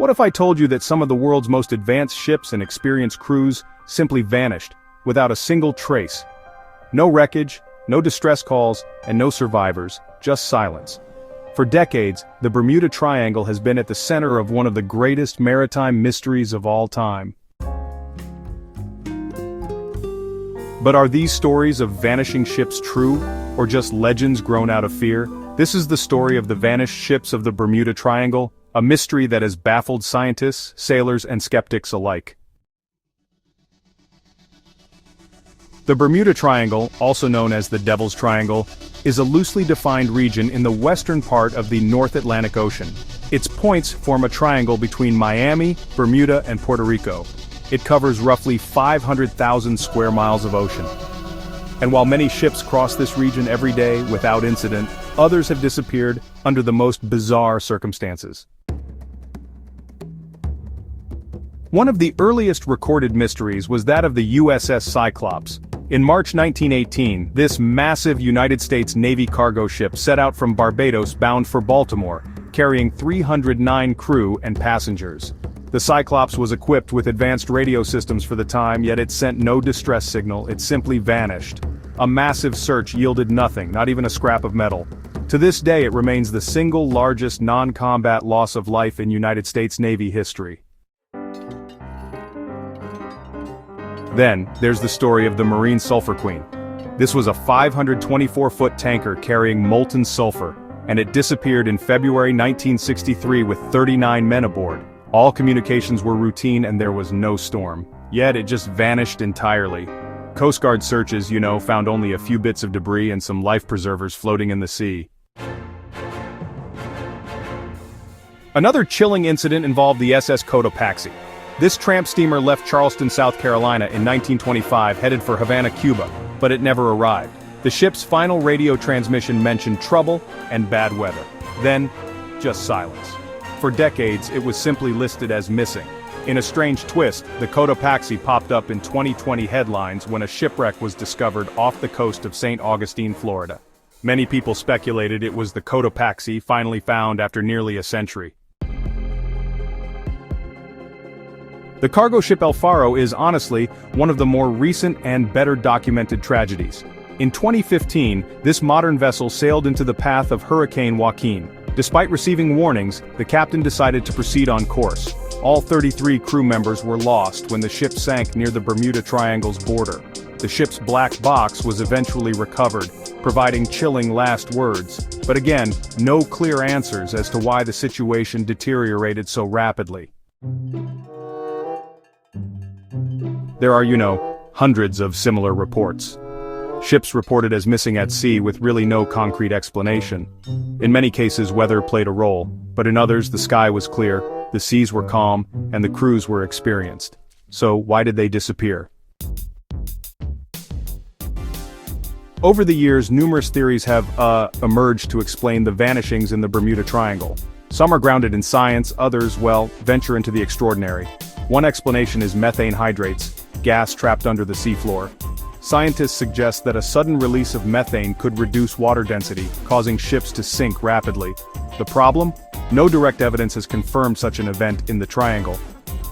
What if I told you that some of the world's most advanced ships and experienced crews simply vanished, without a single trace? No wreckage, no distress calls, and no survivors, just silence. For decades, the Bermuda Triangle has been at the center of one of the greatest maritime mysteries of all time. But are these stories of vanishing ships true, or just legends grown out of fear? This is the story of the vanished ships of the Bermuda Triangle, a mystery that has baffled scientists, sailors, and skeptics alike. The Bermuda Triangle, also known as the Devil's Triangle, is a loosely defined region in the western part of the North Atlantic Ocean. Its points form a triangle between Miami, Bermuda, and Puerto Rico. It covers roughly 500,000 square miles of ocean. And while many ships cross this region every day without incident, others have disappeared under the most bizarre circumstances. One of the earliest recorded mysteries was that of the USS Cyclops. In March 1918, this massive United States Navy cargo ship set out from Barbados bound for Baltimore, carrying 309 crew and passengers. The Cyclops was equipped with advanced radio systems for the time, yet it sent no distress signal. It simply vanished. A massive search yielded nothing, not even a scrap of metal. To this day it remains the single largest non-combat loss of life in United States Navy history. Then, there's the story of the Marine Sulphur Queen. This was a 524-foot tanker carrying molten sulfur, and it disappeared in February 1963 with 39 men aboard. All communications were routine and there was no storm. Yet it just vanished entirely. Coast Guard searches, found only a few bits of debris and some life preservers floating in the sea. Another chilling incident involved the SS Cotopaxi. This tramp steamer left Charleston, South Carolina in 1925 headed for Havana, Cuba, but it never arrived. The ship's final radio transmission mentioned trouble and bad weather. Then, just silence. For decades, it was simply listed as missing. In a strange twist, the Cotopaxi popped up in 2020 headlines when a shipwreck was discovered off the coast of St. Augustine, Florida. Many people speculated it was the Cotopaxi finally found after nearly a century. The cargo ship El Faro is honestly one of the more recent and better documented tragedies. In 2015, this modern vessel sailed into the path of Hurricane Joaquin. Despite receiving warnings, the captain decided to proceed on course. All 33 crew members were lost when the ship sank near the Bermuda Triangle's border. The ship's black box was eventually recovered, providing chilling last words, but again, no clear answers as to why the situation deteriorated so rapidly. There are, hundreds of similar reports. Ships reported as missing at sea with really no concrete explanation. In many cases, weather played a role, but in others the sky was clear, the seas were calm, and the crews were experienced. So why did they disappear? Over the years, numerous theories have emerged to explain the vanishings in the Bermuda Triangle. Some are grounded in science, others, venture into the extraordinary. One explanation is methane hydrates, gas trapped under the seafloor. Scientists suggest that a sudden release of methane could reduce water density, causing ships to sink rapidly. The problem? No direct evidence has confirmed such an event in the Triangle.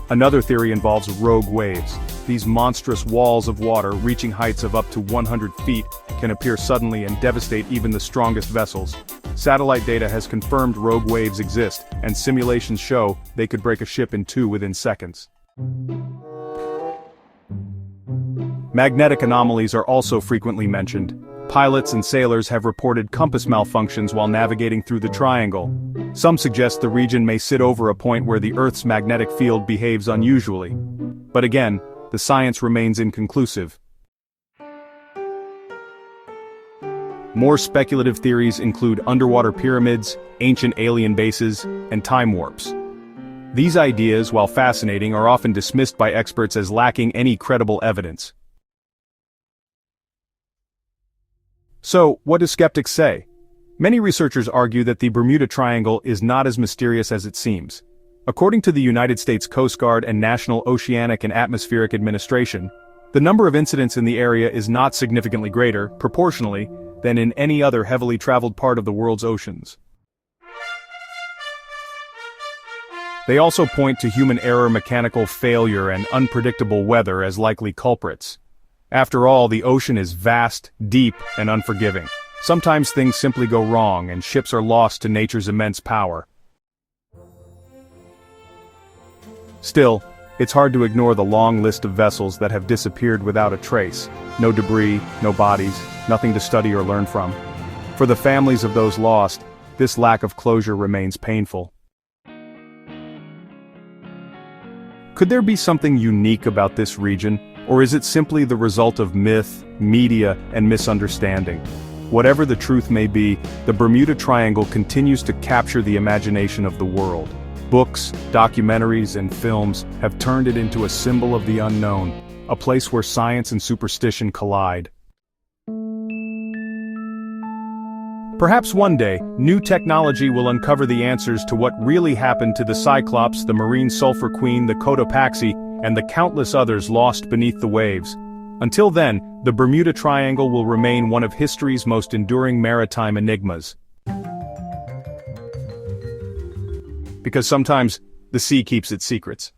Another theory involves rogue waves. These monstrous walls of water, reaching heights of up to 100 feet, can appear suddenly and devastate even the strongest vessels. Satellite data has confirmed rogue waves exist, and simulations show they could break a ship in two within seconds. Magnetic anomalies are also frequently mentioned. Pilots and sailors have reported compass malfunctions while navigating through the Triangle. Some suggest the region may sit over a point where the Earth's magnetic field behaves unusually. But again, the science remains inconclusive. More speculative theories include underwater pyramids, ancient alien bases, and time warps. These ideas, while fascinating, are often dismissed by experts as lacking any credible evidence. So, what do skeptics say? Many researchers argue that the Bermuda Triangle is not as mysterious as it seems. According to the United States Coast Guard and National Oceanic and Atmospheric Administration, the number of incidents in the area is not significantly greater, proportionally, than in any other heavily traveled part of the world's oceans. They also point to human error, mechanical failure, and unpredictable weather as likely culprits. After all, the ocean is vast, deep, and unforgiving. Sometimes things simply go wrong, and ships are lost to nature's immense power. Still, it's hard to ignore the long list of vessels that have disappeared without a trace. No debris, no bodies, nothing to study or learn from. For the families of those lost, this lack of closure remains painful. Could there be something unique about this region, or is it simply the result of myth, media, and misunderstanding? Whatever the truth may be, the Bermuda Triangle continues to capture the imagination of the world. Books, documentaries, and films have turned it into a symbol of the unknown, a place where science and superstition collide. Perhaps one day, new technology will uncover the answers to what really happened to the Cyclops, the marine sulfur queen, the Cotopaxi, and the countless others lost beneath the waves. Until then, the Bermuda Triangle will remain one of history's most enduring maritime enigmas. Because sometimes, the sea keeps its secrets.